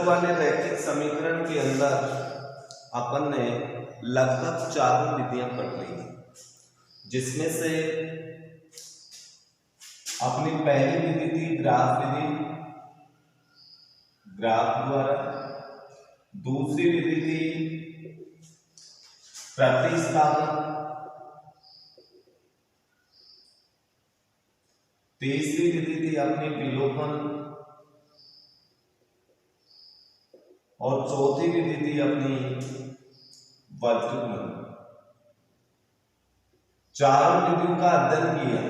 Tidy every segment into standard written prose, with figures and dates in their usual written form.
वाले रैखिक समीकरण के अंदर अपन ने लगभग 4 विधियां पढ़ ली, जिसमें से अपनी पहली विधि थी ग्राफ विधि, ग्राफ द्वारा। दूसरी विधि थी प्रतिस्थापन। तीसरी विधि थी अपनी विलोपन और चौथी विधि थी अपनी वर्गीकरण। चारों विधियों का अध्ययन किया,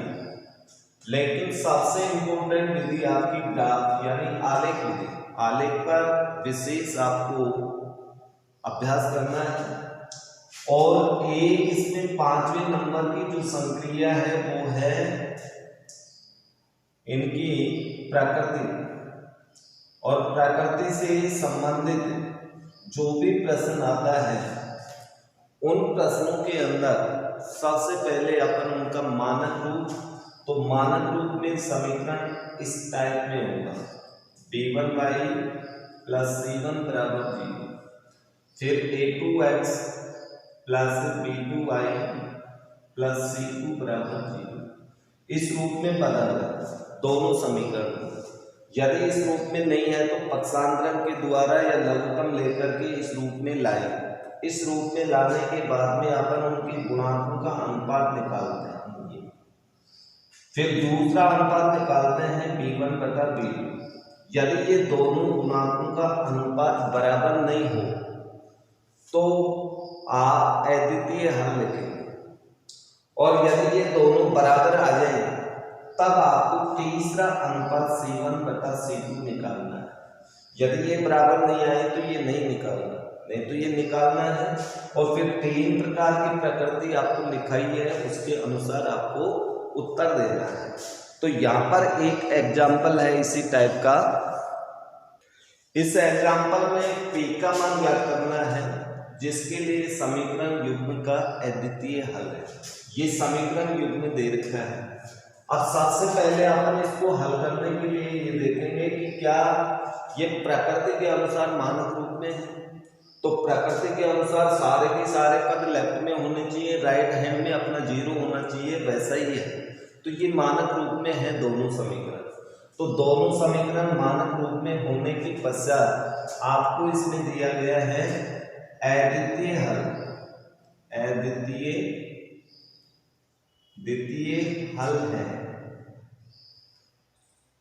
लेकिन सबसे इंपॉर्टेंट विधि आपकी ग्राफ यानी आलेख विधि। आलेख पर विशेष आपको अभ्यास करना है। और एक इसमें 5वें नंबर की जो संक्रिया है वो है इनकी प्रकृति, और प्रकृति से संबंधित जो भी प्रश्न आता है उन प्रश्नों के अंदर सबसे पहले अपन उनका मानक रूप, तो मानक रूप में समीकरण इस टाइप में होगा, b1y प्लस c1 बराबर 0, फिर a2x plus b2y plus c2 बराबर 0। इस रूप में बदल दोनों समीकरण। यदि इस रूप में नहीं है तो पक्षांतरण के द्वारा या लघुत्तम लेकर के इस रूप में लाए। इस रूप में लाने के बाद में अपन उनके गुणांकों का अनुपात निकालते हैं। फिर दूसरा अनुपात निकालते हैं b1 बटा b2। यदि ये दोनों गुणांकों का अनुपात बराबर नहीं हो तो आप अद्वितीय हल लिखेंगे, और यदि ये दोनों बराबर आ जाए तब आपको तीसरा अनुपात c1 बटा c2 निकालना है। यदि ये बराबर नहीं आए तो ये नहीं निकालना, नहीं तो ये निकालना है। और फिर 3 प्रकार की प्रकृति आपको लिखाई है, उसके अनुसार आपको उत्तर देना है। तो यहाँ पर एक एग्जाम्पल है इसी टाइप का। इस एग्जाम्पल में p का मान ज्ञात करना है, जिसके लिए समीकरण युग्म का अद्वितीय हल है। ये समीकरण युग्म दे रखा है। अब सबसे पहले अपन इसको हल करने के लिए ये देखेंगे कि क्या ये प्रकृति के अनुसार मानक रूप में है। तो प्रकृति के अनुसार सारे के सारे पद लेफ्ट में होने चाहिए, राइट हैंड में अपना 0 होना चाहिए, वैसा ही है। तो ये मानक रूप में है दोनों समीकरण। तो दोनों समीकरण मानक रूप में होने के पश्चात आपको इसमें दिया गया है अद्वितीय हल, द्वितीय हल है।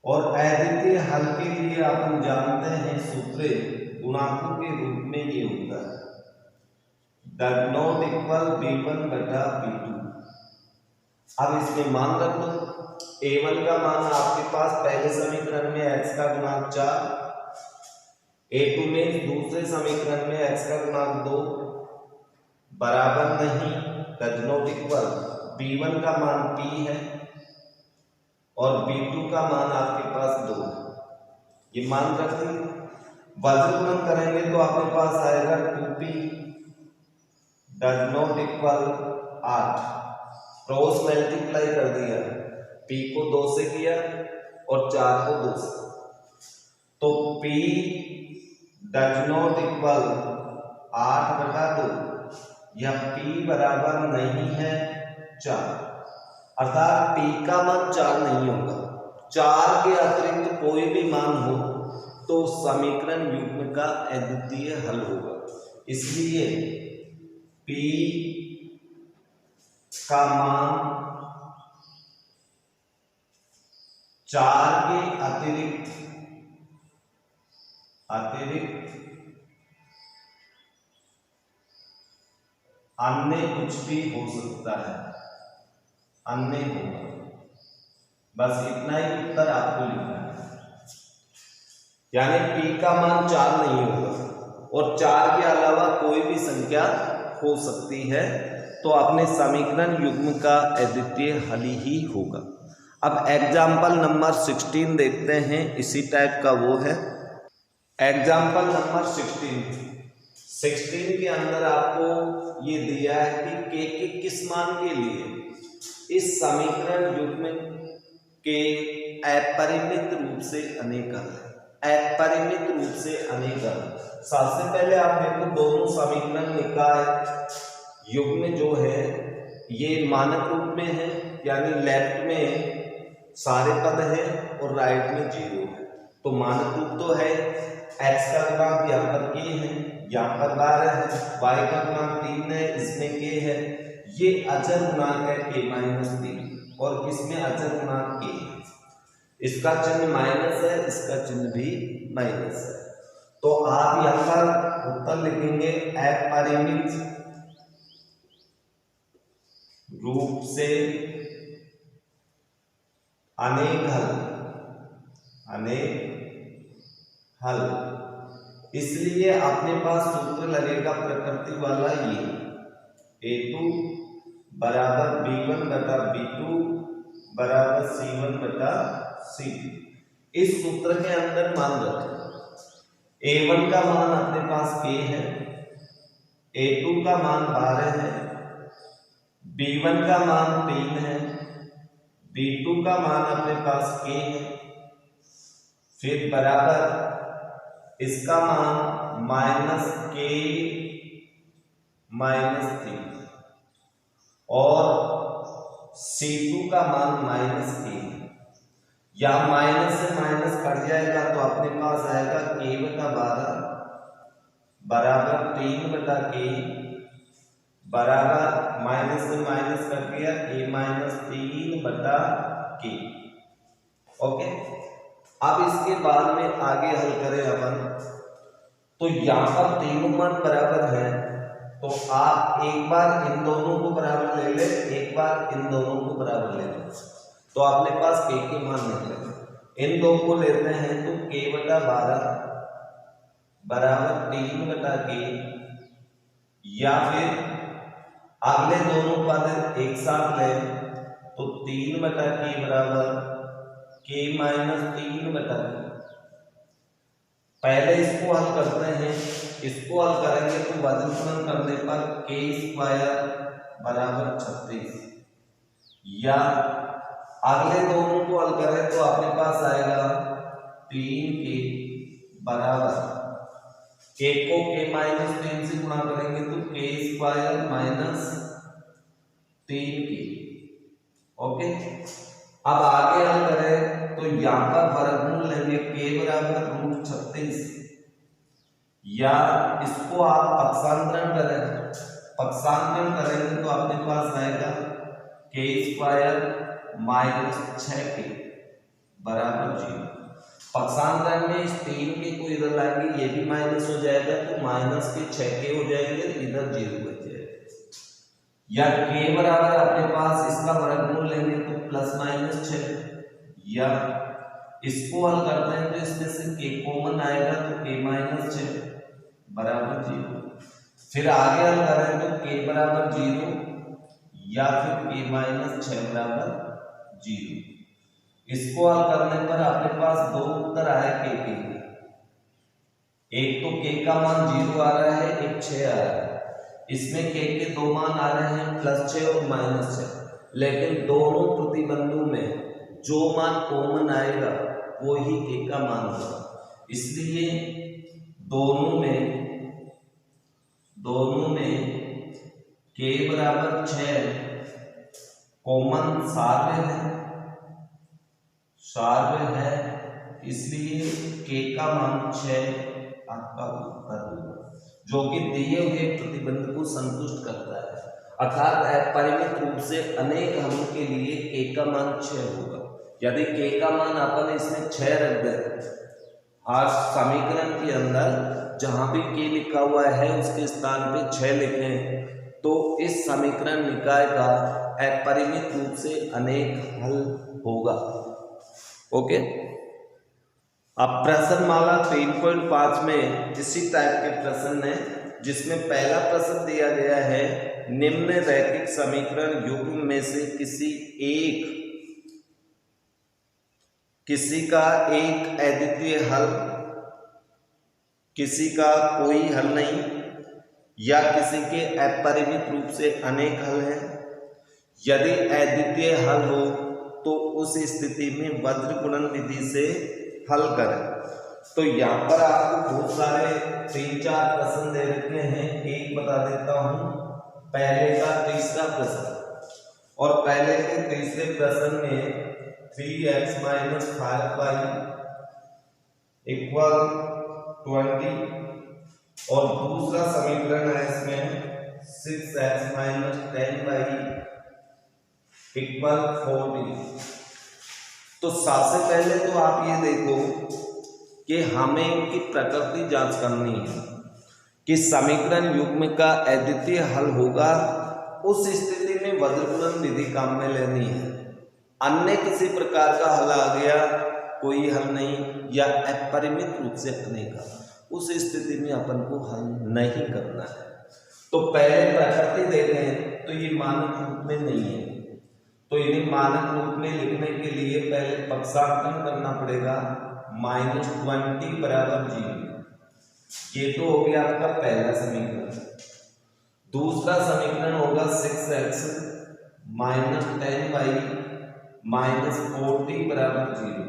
और अद्वितीय हल के लिए अपन जानते हैं सूत्र गुणांकों के रूप में ये होता है डज नॉट इक्वल b1 बटा b2। अब इसमें मान रख लो, a1 का मान आपके पास पहले समीकरण में x का गुणांक 4, a2 में दूसरे समीकरण में x का गुणांक 2 बराबर नहीं, डज नॉट इक्वल। b1 का मान p है और b2 का मान आपके पास 2 है। ये मान रखें, वर्गमूल करेंगे तो आपके पास आएगा 2p does not equal 8। Cross multiply कर दिया, p को 2 से किया और 4 को 2 से, तो p डज नॉट इक्वल 8 बटा 2, यह p बराबर नहीं है 4, अर्थात p का मान 4 नहीं होगा। 4 के अतिरिक्त कोई भी मान हो तो समीकरण युग्म का अद्वितीय हल होगा। इसलिए p का मान 4 के अतिरिक्त अन्य कुछ भी हो सकता है, अन्य होगा। बस इतना ही उत्तर आपको लिखना है, यानी p का मान 4 नहीं होगा और 4 के अलावा कोई भी संख्या हो सकती है, तो अपने समीकरण युग्म का अद्वितीय हल ही होगा। अब एग्जाम्पल नंबर 16 देखते हैं, इसी टाइप का वो है एग्जाम्पल नंबर 16 के अंदर आपको ये दिया है कि k के किस मान के लिए इस समीकरण युग्म के अपरिमित रूप से अनेक हल है। अपरिमित रूप से अनेक हल। सबसे पहले आप देखो दोनों समीकरण निकाय युग्म जो है ये मानक रूप में है, यानी लेफ्ट में सारे पद है और राइट में 0 है। तो मानक रूप तो है, x का गुणांक यहाँ पर k है, यहाँ पर 12 है, y का गुणांक 3 है, इसमें k है। ये अचर गुणांक है k-3 और इसमें अचर गुणांक k है। इसका चिन्ह माइनस है, इसका चिन्ह भी माइनस है। तो आप यहाँ पर उत्तर लिखेंगे अपरिमित रूप से अनेक हल। इसलिए अपने पास सूत्र लगेगा प्रकृति वाला ये a2 बराबर b1 बटा b2 बराबर c1 बटा c2। इस सूत्र के अंदर मान रखें a1 का मान अपने पास k है, a2 का मान 12 है, b1 का मान 3 है, b2 का मान अपने पास k है, फिर बराबर इसका मान -k -3 और c2 का मान -k। या माइनस से माइनस कट जाएगा तो अपने पास आएगा k बटा 12 बराबर 3 बटा k बराबर माइनस से माइनस कट गया k-3 बटा k। ओके, अब इसके बाद में आगे हल करें अपन। तो यहाँ पर तीनों मान बराबर है, तो आप एक बार इन दोनों को बराबर ले ले, एक बार इन दोनों को बराबर ले ले, तो अपने पास k के मान निकले। इन दो को लेते हैं तो k बटा 12 बराबर 3 बटा k, या फिर अगले दोनों पद एक साथ ले तो 3 बटा k बराबर k-3 बटा k। पहले इसको हल करते हैं, इसको हल करेंगे तो वजन करने पर k² बराबर 36, या अगले दोनों को हल करें तो अपने पास आएगा 3k बराबर k को k-3 से गुणा करेंगे तो k² -3k। ओके, अब आगे हल करें तो यहाँ पर वर्गमूल लेंगे k बराबर √36, या इसको आप पक्षांतरण करेंगे तो अपने पास आएगा k² -6k बराबर 0। पक्षांतरण में इस 3k को इधर लाएंगे, ये भी माइनस हो जाएगा तो माइनस के 6k हो जाएंगे, इधर 0 बच जाएगा। या k बराबर अपने पास इसका वर्गमूल लेंगे तो +-6, या इसको हल करते हैं तो इसमें से k कॉमन आएगा तो k-6 बराबर 0। फिर आगे हल करें तो k बराबर 0 या फिर k-6 बराबर 0। इसको हल करने पर अपने पास दो उत्तर आए k के। एक तो k का मान 0 आ रहा है, एक 6 आ रहा है। इसमें k के दो मान आ रहे हैं +6 और -6, लेकिन दोनों प्रतिबंधों में जो मान कॉमन आएगा वो ही k का मान होगा। इसलिए दोनों में k बराबर 6 कॉमन सार्वय है, इसलिए k का मान 6 आपका उत्तर होगा, जो कि दिए हुए प्रतिबंध को संतुष्ट करता है। अर्थात अपरिमित रूप से अनेक हलों के लिए k का मान 6 होगा। यदि k का मान अपन इसमें 6 रख दें, हर समीकरण के अंदर जहां भी k लिखा हुआ है उसके स्थान पे 6 लिखें, तो इस समीकरण निकाय का अपरिमित रूप से अनेक हल होगा। ओके, अब प्रश्नमाला 3.5 में इसी टाइप के प्रश्न है, जिसमें पहला प्रश्न दिया गया है निम्न रैखिक समीकरण युग्म में से किसी का एक अद्वितीय हल, किसी का कोई हल नहीं, या किसी के अपरिमित रूप से अनेक हल हैं। यदि अद्वितीय हल हो तो उस स्थिति में वज्र गुणन विधि से हल करें। तो यहाँ पर आपको बहुत सारे 3-4 प्रश्न दे रखे हैं, एक बता देता हूं। पहले का तीसरा प्रश्न, और पहले के तीसरे प्रश्न में 3x - 5y = 20, और दूसरा समीकरण है इसमें 6x - 10y = 40। तो सबसे पहले तो आप ये देखो कि हमें इनकी प्रकृति जांच करनी है कि समीकरण युग्म का अद्वितीय हल होगा। उस स्थिति में वज्रगुणन विधि काम में लेनी है। अन्य किसी प्रकार का हल आ गया, कोई हल नहीं, या अपरिमित रूप से अनेक, उस स्थिति में अपन को हल नहीं करना है। तो पहले प्रकृति देखें तो ये मानक रूप में नहीं है, तो इन्हें मानक रूप में लिखने के लिए पहले पक्षांतरण करना पड़ेगा। -20 = 0, ये तो हो गया आपका पहला समीकरण। दूसरा समीकरण होगा 6x - 10y -40 = 0,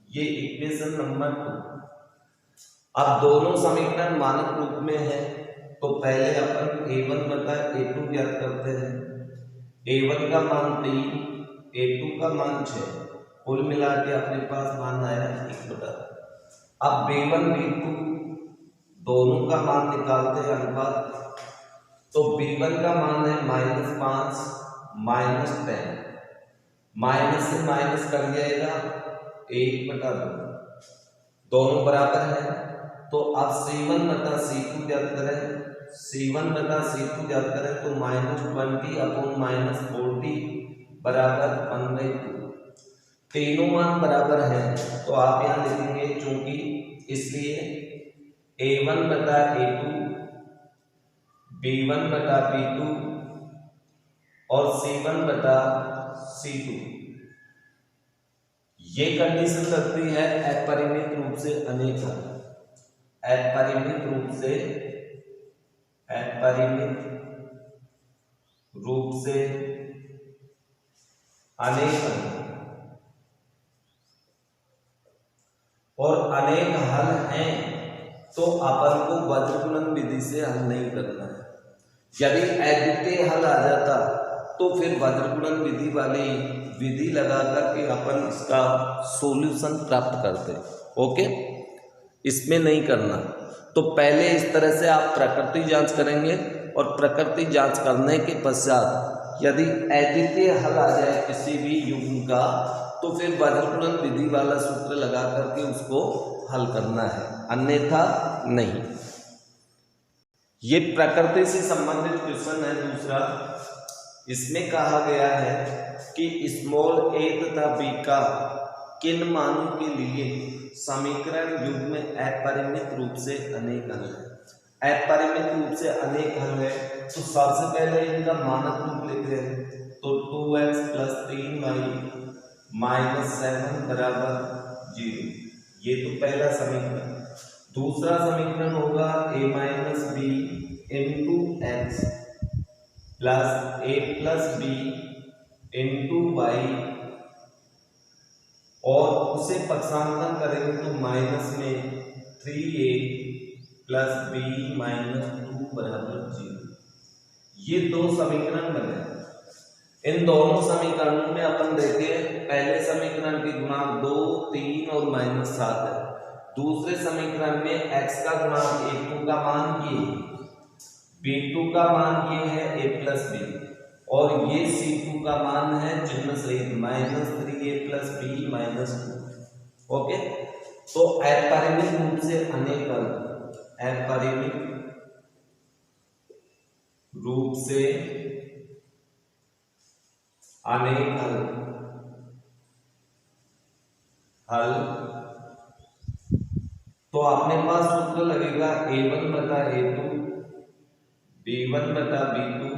ये इक्वेशन नंबर 2। अब दोनों समीकरण मानक रूप में है, तो पहले अपन a1 बटा a2 ज्ञात करते हैं। a1 का मान 3, a2 का मान 6, कुल मिला के अपने पास मान आया 1 बटा। अब b1 b2 दोनों का मान निकालते हैं अनुपात, तो b1 का मान है -5 -10, माइनस से माइनस कर जाएगा 1 बटा 2, दोनों बराबर है। तो अब c1 बटा c2 ज्ञात करें, c1 बटा c2 ज्ञात करें तो -20/-40 = 1/2। तीनों मान बराबर हैं, तो आप यहाँ लिखेंगे चूंकि, इसलिए a1 बटा a2, b1 बटा b2 और c1 बटा c2, ये कंडीशन लगती है अपरिमित रूप से अनेक हल। अपरिमित रूप से अनेक हल, और अनेक हल हैं तो अपन को वज्रगुणन विधि से हल नहीं करना है। यदि अद्वितीय हल आ जाता तो फिर वज्रगुणन विधि वाली विधि लगा करके अपन इसका सॉल्यूशन प्राप्त करते। ओके, इसमें नहीं करना। तो पहले इस तरह से आप प्रकृति जांच करेंगे, और प्रकृति जांच करने के पश्चात यदि अद्वितीय हल आ जाए किसी भी युग्म का, तो फिर वज्रगुणन विधि वाला सूत्र लगा करके उसको हल करना है, अन्यथा नहीं। ये प्रकृति से संबंधित क्वेश्चन है दूसरा। इसमें कहा गया है कि स्मॉल a तथा b का किन मानों के लिए समीकरण युग्म अपरिमित रूप से अनेक हल है। अपरिमित रूप से अनेक हल है, तो सबसे पहले इनका मानक रूप लिख रहे हैं, तो 2x + 3y - 7 = 0, ये तो पहला समीकरण। दूसरा समीकरण होगा a - b × x + a + b × y, और उसे पक्षांतरण करेंगे तो माइनस में 3a + b - 2 = 0, ये दो समीकरण बने। इन दोनों समीकरणों में अपन देखें, पहले समीकरण की गुणांक 2, 3 और -7 है। दूसरे समीकरण में x का गुणांक a2 का मान ये, b2 का मान ये है a + b, और ये c2 का मान है चिन्ह सहित -3a + b - 2। ओके, तो अपरिमित रूप से अनेक हल, अपरिमित रूप से अनेक हल, तो अपने पास सूत्र लगेगा a1 बटा a2, b1 बटा b2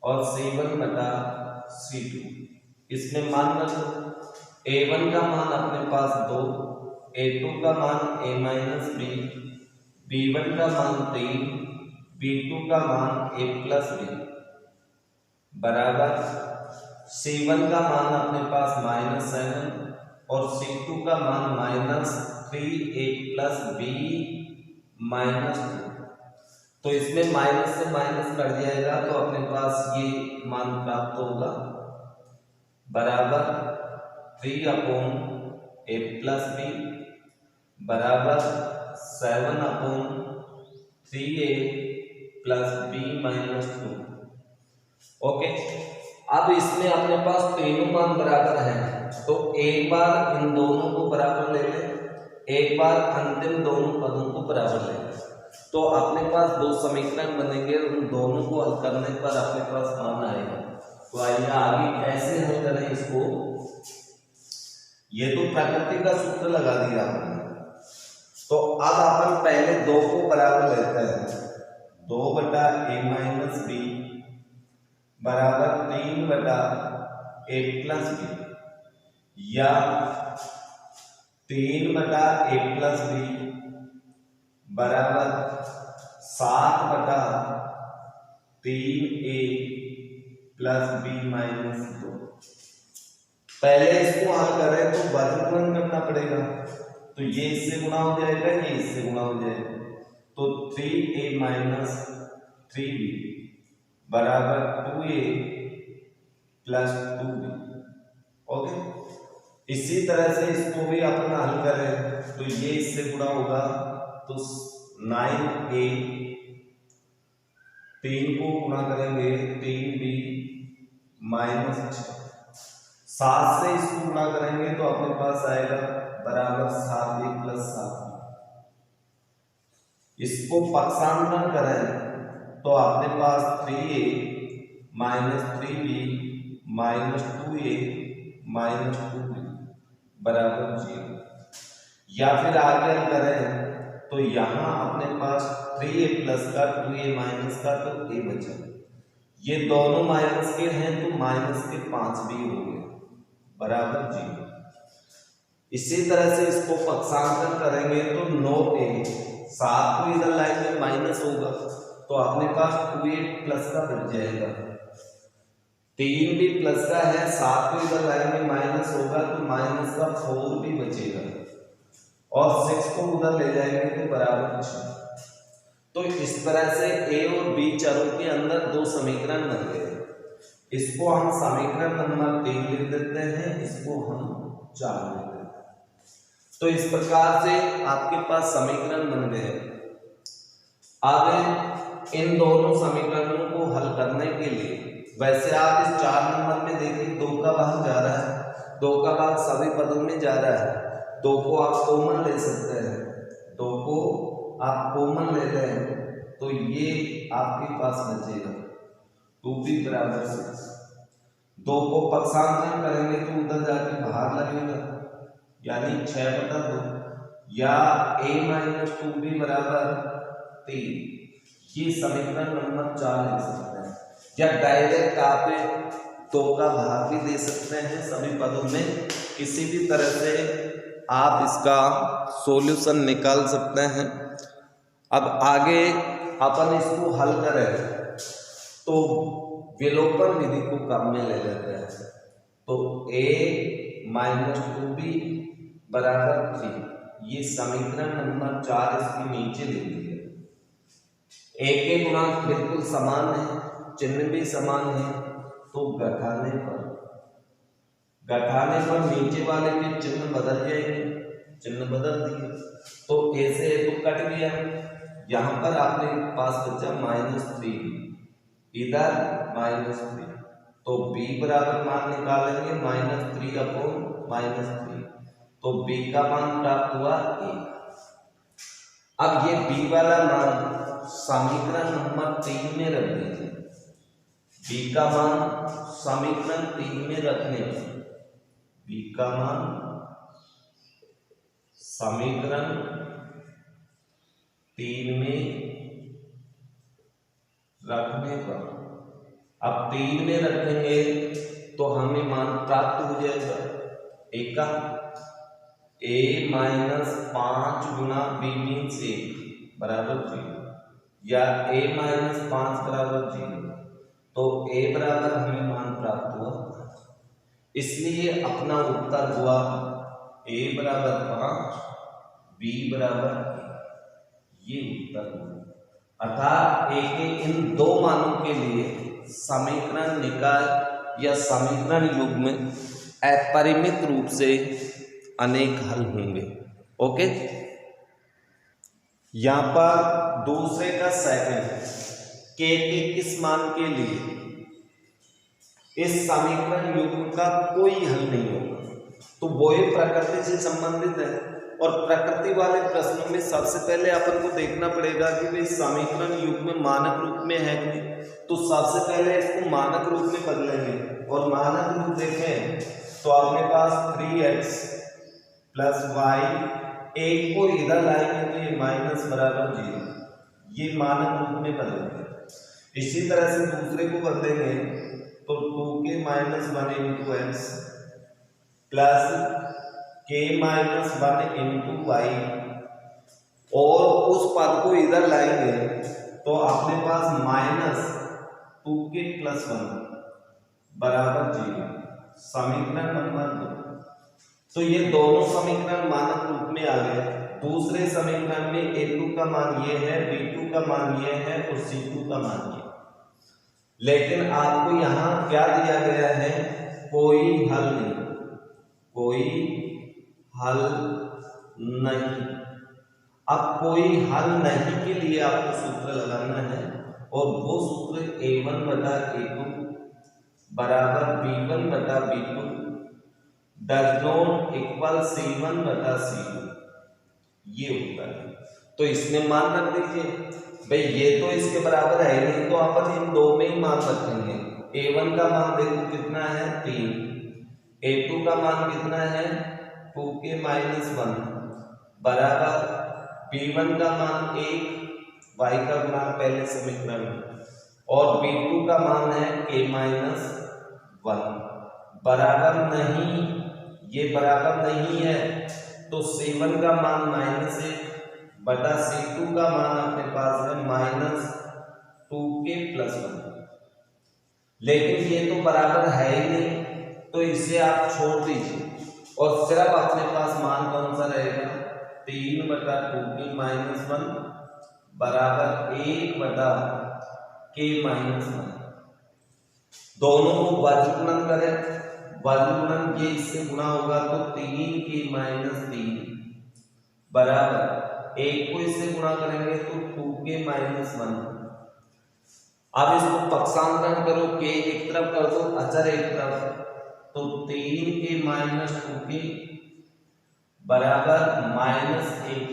और c1 बटा c2। इसमें मान रखो, a1 का मान अपने पास 2, a2 का मान a - b, b1 का मान 3, b2 का मान a + b बराबर c1 का मान अपने पास -7 और c2 का मान 3a प्लस बी माइनस 2। तो इसमें माइनस से माइनस कट जाएगा तो अपने पास ये मान प्राप्त होगा बराबर 3/a प्लस बी बराबर 7/3a plus B minus 2। Okay, अब इसमें अपने पास तीनों मान बराबर हैं तो एक बार इन दोनों को बराबर ले लें, एक बार अंतिम दोनों पदों को बराबर ले लें, तो अपने पास दो समीकरण बनेंगे। उन दोनों को हल करने पर अपने पास मान आएगा। तो आइए आगे कैसे हल करें इसको। ये तो प्रकृति का सूत्र लगा दिया आपने। तो अब अपन पहले दो को बराबर लेते हैं। 2/a माइनस बी बराबर 3/a प्लस बी या 3/a प्लस बी बराबर 7/3a प्लस बी माइनस 2। पहले इसको हल करें तो वर्गीकरण करना पड़ेगा। तो ये इससे गुणा हो जाएगा, ये इससे गुणा हो जाएगा। तो 3a माइनस 3b बराबर 2a प्लस 2b। ओके, इसी तरह से इसको भी अपन हल करें तो ये इससे गुणा होगा तो 9a, 3 को गुणा करेंगे 3b माइनस 6, 7 से इसको गुणा करेंगे तो अपने पास आएगा बराबर 7a प्लस 7। इसको पक्षांतरण करें तो अपने पास 3a minus 3b minus 2a minus 2b बराबर 0। या फिर आगे हम करें तो यहां अपने पास 3a प्लस का 2a माइनस का तो a बचा। ये दोनों माइनस के हैं तो माइनस के 5 भी हो गए बराबर 0। इसी तरह से इसको पक्षांतरण करेंगे तो 9a, 7 को इधर लाएंगे माइनस होगा तो अपने पास 2a प्लस का बच जाएगा। 3 भी प्लस का है, 7 को इधर लाएंगे माइनस होगा तो माइनस का 4 भी बचेगा और 6 को उधर ले जाएंगे तो बराबर 6। तो इस तरह से a और b चरों के अंदर दो समीकरण बन गए। इसको हम समीकरण नंबर 3 लिख देते हैं, इसको हम 4 लिख देते हैं। तो इस प्रकार से आपके पास समीकरण बन गए। आगे इन दोनों समीकरणों को हल करने के लिए वैसे आप इस 4 नंबर में देखिए 2 का भाग जा रहा है, 2 का भाग सभी पदों में जा रहा है। 2 को आप कॉमन ले सकते हैं, 2 को आप कॉमन ले लें तो ये आपके पास बचेगा 2b बराबर 6। 2 को पक्षांतरण करेंगे तो उधर जाके भाग लगेगा यानी 6/2 या a माइनस 2b बराबर 3। ये समीकरण नंबर 4 लिख सकते हैं या डायरेक्ट आप 2 का भाग भी दे सकते हैं सभी पदों में। किसी भी तरह से आप इसका सॉल्यूशन निकाल सकते हैं। अब आगे अपन इसको हल करें तो विलोपन विधि को काम में ले लेते हैं। तो a माइनस 2b बराबर 3, ये समीकरण नंबर 4 इसके नीचे लिख दिया। a के गुणांक बिल्कुल समान है, चिन्ह भी समान है, तो घटाने पर नीचे वाले के चिन्ह बदल जाएंगे। चिन्ह बदल दिए तो a से a तो कट गया, यहां पर आपने पास बचा -3, इधर -3, तो b बराबर मान निकालेंगे -3/-3, तो b का मान प्राप्त हुआ 1। अब ये b वाला मान समीकरण नंबर 3 में रख दीजिए। b का मान समीकरण 3 में रखने पर b का मान समीकरण 3 में रखने पर, अब 3 में रखेंगे तो हमें मान प्राप्त हो जाएगा a का a minus 5 Guna b means 1 बराबर 0 या a माइनस 5 बराबर 0। तो a बराबर हमें मान प्राप्त हुआ, इसलिए अपना उत्तर हुआ a बराबर 5 b बराबर ये उत्तर होगा। अर्थात a के इन दो मानों के लिए समीकरण निकाय या समीकरण युग्म अपरिमित रूप से अनेक हल होंगे। ओके, यहां पर दूसरे का सेकंड के किस मान के लिए इस समीकरण युग्म का कोई हल नहीं होगा, तो वो ही प्रकृति से संबंधित है। और प्रकृति वाले प्रश्नों में सबसे पहले अपन को देखना पड़ेगा कि भाई समीकरण युग्म मानक रूप में है कि नहीं। तो सबसे पहले इसको मानक रूप में बदलेंगे, और मानक रूप देखें तो अपने पास 3x प्लस वाई, एक को इधर लाएंगे तो ये माइनस बराबर 0, ये मानक रूप में बदलेंगे। इसी तरह से दूसरे को बदलेंगे तो 2k minus 1 into X plus k minus 1 into Y, और उस पद को इधर लाएंगे तो अपने पास माइनस 2k प्लस 1 बराबर 0, समीकरण नंबर 2। तो ये दोनों समीकरण मानक रूप में आ गए। दूसरे समीकरण में a2 का मान ये है, b2 का मान ये है और c2 का मान ये। लेकिन आपको यहाँ क्या दिया गया है, कोई हल नहीं, कोई हल नहीं। अब कोई हल नहीं के लिए आपको सूत्र लगाना है, और वो सूत्र a1 बटा a2 बराबर b1 बटा b2 does not equal c1 बटा c2, ये होता है। तो इसमें मान रख दीजिए, भाई ये तो इसके बराबर है नहीं, तो अपन इन दो में ही मान रखेंगे। a1 का मान देखो कितना है 3, a2 का मान कितना है 2k माइनस 1 बराबर b1 का मान 1, y का गुणांक पहले समीकरण में, और b2 का मान है k माइनस 1 बराबर नहीं, ये बराबर नहीं है, तो c1 का मान माइनस 1 बटा c2 का मान अपने पास है माइनस 2k प्लस 1। लेकिन ये तो बराबर है ही नहीं, तो इसे आप छोड़ दीजिए, और सिर्फ अपने पास मान कौन सा रहेगा 3 बटा 2k माइनस 1 बराबर 1 बटा k माइनस 1। दोनों को वज्रगुणन करें, वज्रगुणन ये इससे गुणा होगा तो 3k माइनस 3 बराबर 1 को इससे गुणा करेंगे तो 2k माइनस 1। अब इसको पक्षांतरण करो, k एक तरफ कर दो, अचर एक तरफ, तो 3k माइनस 2k बराबर माइनस 1,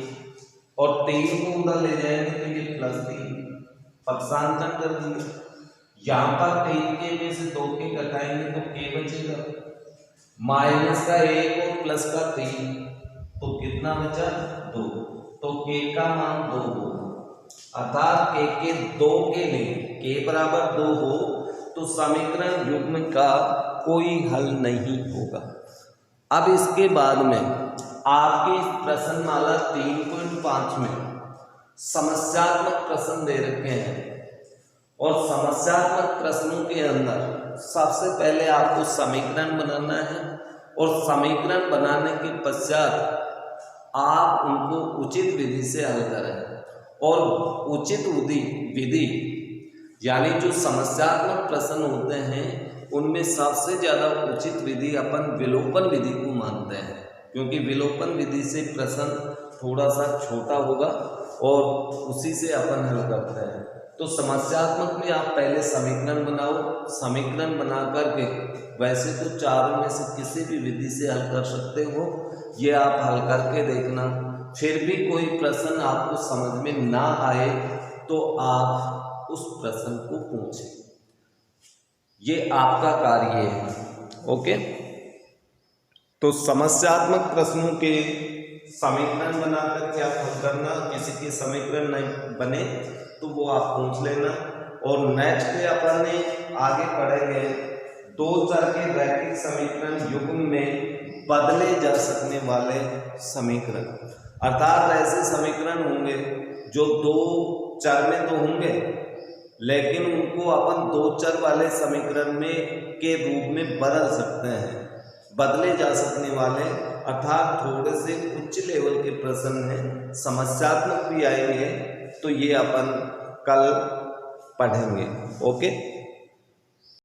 और 3 को उधर ले जाएंगे तो ये प्लस 3, पक्षांतरण कर देंगे। यहाँ पर 3k में से 2k घटाएंगे तो k बचेगा, माइनस का 1 और प्लस का 3, तो कितना बचा 2, तो k का मान 2 होगा। अर्थात k के 2 के लिए k बराबर 2 हो तो समीकरण युग्म का कोई हल नहीं होगा। अब इसके बाद में आपके इस प्रश्नमाला 3.5 में समस्यात्मक प्रश्न दे रखे हैं, और समस्यात्मक प्रश्नों के अंदर सबसे पहले आपको समीकरण बनाना है, और समीकरण बनाने के पश्चात आप उनको उचित विधि से हल करें। और उचित विधि यानी जो समस्यात्मक प्रश्न होते हैं उनमें सबसे ज़्यादा उचित विधि अपन विलोपन विधि को मानते हैं, क्योंकि विलोपन विधि से प्रश्न थोड़ा सा छोटा होगा और उसी से अपन हल करते हैं। तो समस्यात्मक में आप पहले समीकरण बनाओ, समीकरण बना करके वैसे तो चारों में से किसी भी विधि से हल कर सकते हो, ये आप हल करके देखना। फिर भी कोई प्रश्न आपको समझ में ना आए तो आप उस प्रश्न को पूछें, ये आपका कार्य है। ओके, तो समस्यात्मक प्रश्नों के समीकरण बनाकर के आप हल करना, किसी के समीकरण नहीं बने तो वो आप पूछ लेना। और नेक्स्ट पे अपन ने आगे पढ़ेंगे दो चर के रैखिक समीकरण युग्म में बदले जा सकने वाले समीकरण, अर्थात ऐसे समीकरण होंगे जो दो चर में तो होंगे लेकिन उनको अपन दो चर वाले समीकरण में के रूप में बदल सकते हैं। बदले जा सकने वाले अर्थात थोड़े से उच्च लेवल के प्रश्न हैं, समस्यात्मक भी आएंगे, तो ये अपन कल पढ़ेंगे। ओके।